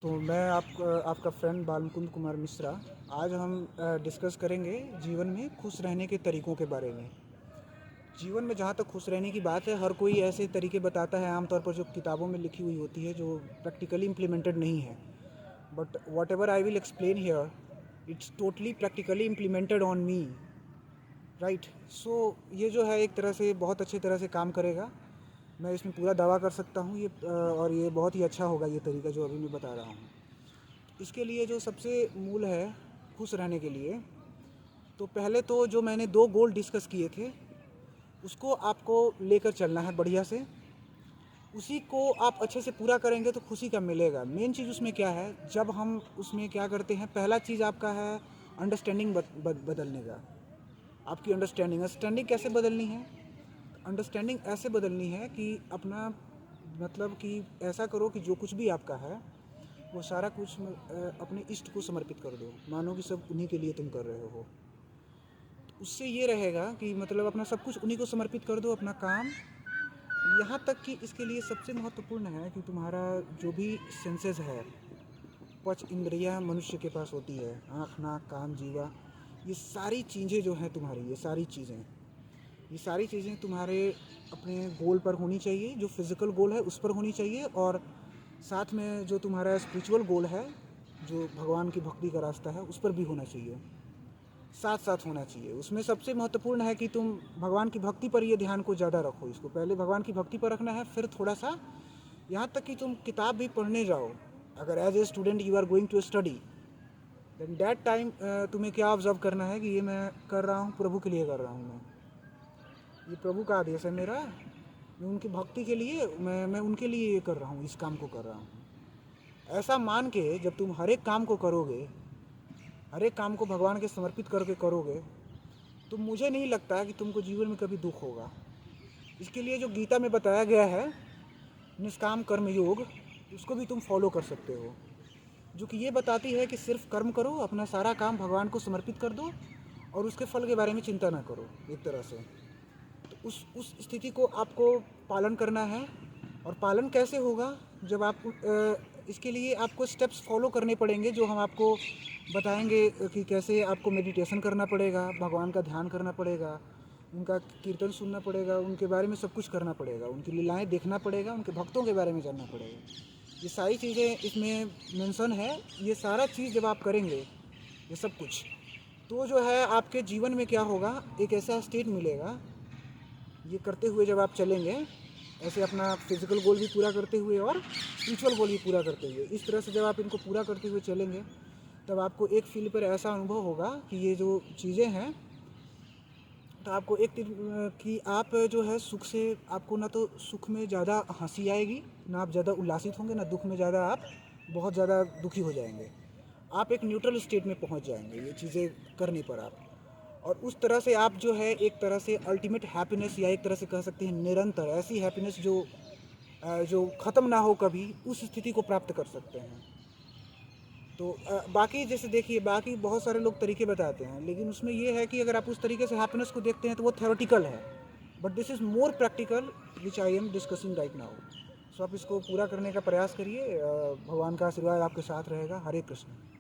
तो मैं आपका फ्रेंड बालमुकुंद कुमार मिश्रा। आज हम डिस्कस करेंगे जीवन में खुश रहने के तरीकों के बारे में। जीवन में जहाँ तक खुश रहने की बात है, हर कोई ऐसे तरीके बताता है आमतौर पर जो किताबों में लिखी हुई होती है, जो प्रैक्टिकली इम्प्लीमेंटेड नहीं है। But whatever I will explain here, it's totally practically implemented on me, right. So ये जो है एक तरह से बहुत अच्छी तरह से काम करेगा। मैं इसमें पूरा दावा कर सकता हूँ और ये बहुत ही अच्छा होगा ये तरीका जो अभी मैं बता रहा हूँ। इसके लिए जो सबसे मूल है खुश रहने के लिए, तो पहले तो जो मैंने 2 गोल डिस्कस किए थे उसको आपको लेकर चलना है बढ़िया से। उसी को आप अच्छे से पूरा करेंगे तो खुशी का मिलेगा। मेन चीज़ उसमें क्या है, जब हम उसमें क्या करते हैं, पहला चीज़ आपका है अंडरस्टैंडिंग बदलने का। आपकी अंडरस्टैंडिंग कैसे बदलनी है? अंडरस्टैंडिंग ऐसे बदलनी है कि अपना मतलब कि ऐसा करो कि जो कुछ भी आपका है वो सारा कुछ अपने इष्ट को समर्पित कर दो। मानो कि सब उन्हीं के लिए तुम कर रहे हो। तो उससे ये रहेगा कि मतलब अपना सब कुछ उन्हीं को समर्पित कर दो, अपना काम। यहाँ तक कि इसके लिए सबसे महत्वपूर्ण है कि तुम्हारा जो भी सेंसेस है, 5 इंद्रियाँ मनुष्य के पास होती है, आँख, नाक, कान, जीवा, ये सारी चीज़ें जो हैं तुम्हारी, ये सारी चीज़ें तुम्हारे अपने गोल पर होनी चाहिए। जो फिज़िकल गोल है उस पर होनी चाहिए, और साथ में जो तुम्हारा स्पिरिचुअल गोल है, जो भगवान की भक्ति का रास्ता है, उस पर भी होना चाहिए, साथ साथ होना चाहिए। उसमें सबसे महत्वपूर्ण है कि तुम भगवान की भक्ति पर ये ध्यान को ज़्यादा रखो। इसको पहले भगवान की भक्ति पर रखना है, फिर थोड़ा सा यहाँ तक कि तुम किताब भी पढ़ने जाओ। अगर as a student you are going to study, then that time तुम्हें क्या ऑब्जर्व करना है कि ये मैं कर रहा हूँ प्रभु के लिए कर रहा हूँ। ये प्रभु का आदेश है मेरा, मैं उनकी भक्ति के लिए, मैं उनके लिए ये कर रहा हूँ, इस काम को कर रहा हूँ। ऐसा मान के जब तुम हर एक काम को करोगे, हर एक काम को भगवान के समर्पित करके करोगे, तो मुझे नहीं लगता कि तुमको जीवन में कभी दुख होगा। इसके लिए जो गीता में बताया गया है निष्काम कर्म योग, उसको भी तुम फॉलो कर सकते हो, जो कि ये बताती है कि सिर्फ कर्म करो, अपना सारा काम भगवान को समर्पित कर दो और उसके फल के बारे में चिंता ना करो एक तरह से। तो उस स्थिति को आपको पालन करना है। और पालन कैसे होगा? जब आप इसके लिए आपको स्टेप्स फॉलो करने पड़ेंगे, जो हम आपको बताएंगे कि कैसे आपको मेडिटेशन करना पड़ेगा, भगवान का ध्यान करना पड़ेगा, उनका कीर्तन सुनना पड़ेगा, उनके बारे में सब कुछ करना पड़ेगा, उनकी लीलाएं देखना पड़ेगा, उनके भक्तों के बारे में जानना पड़ेगा। ये सारी चीज़ें इसमें मेंशन है। ये सारा चीज़ जब आप करेंगे, ये सब कुछ, तो जो है आपके जीवन में क्या होगा, एक ऐसा स्टेट मिलेगा। ये करते हुए जब आप चलेंगे, ऐसे अपना फिजिकल गोल भी पूरा करते हुए और स्पिरिचुअल गोल भी पूरा करते हुए, इस तरह से जब आप इनको पूरा करते हुए चलेंगे, तब आपको एक फील पर ऐसा अनुभव होगा कि ये जो चीज़ें हैं, तो आपको एक कि आप जो है सुख से, आपको ना तो सुख में ज़्यादा हंसी आएगी, ना आप ज़्यादा उल्लासित होंगे, ना दुख में ज़्यादा आप बहुत ज़्यादा दुखी हो जाएंगे। आप एक न्यूट्रल स्टेट में पहुंच जाएंगे ये चीज़ें करने पर आप। और उस तरह से आप जो है एक तरह से अल्टीमेट हैप्पीनेस, या एक तरह से कह सकते हैं निरंतर ऐसी हैप्पीनेस जो ख़त्म ना हो कभी, उस स्थिति को प्राप्त कर सकते हैं। तो बाकी जैसे देखिए, बाकी बहुत सारे लोग तरीके बताते हैं, लेकिन उसमें ये है कि अगर आप उस तरीके से हैप्पीनेस को देखते हैं तो वो थ्योरेटिकल है, but this is more practical which I am discussing right now. So आप इसको पूरा करने का प्रयास करिए। भगवान का आशीर्वाद आपके साथ रहेगा। हरे कृष्ण।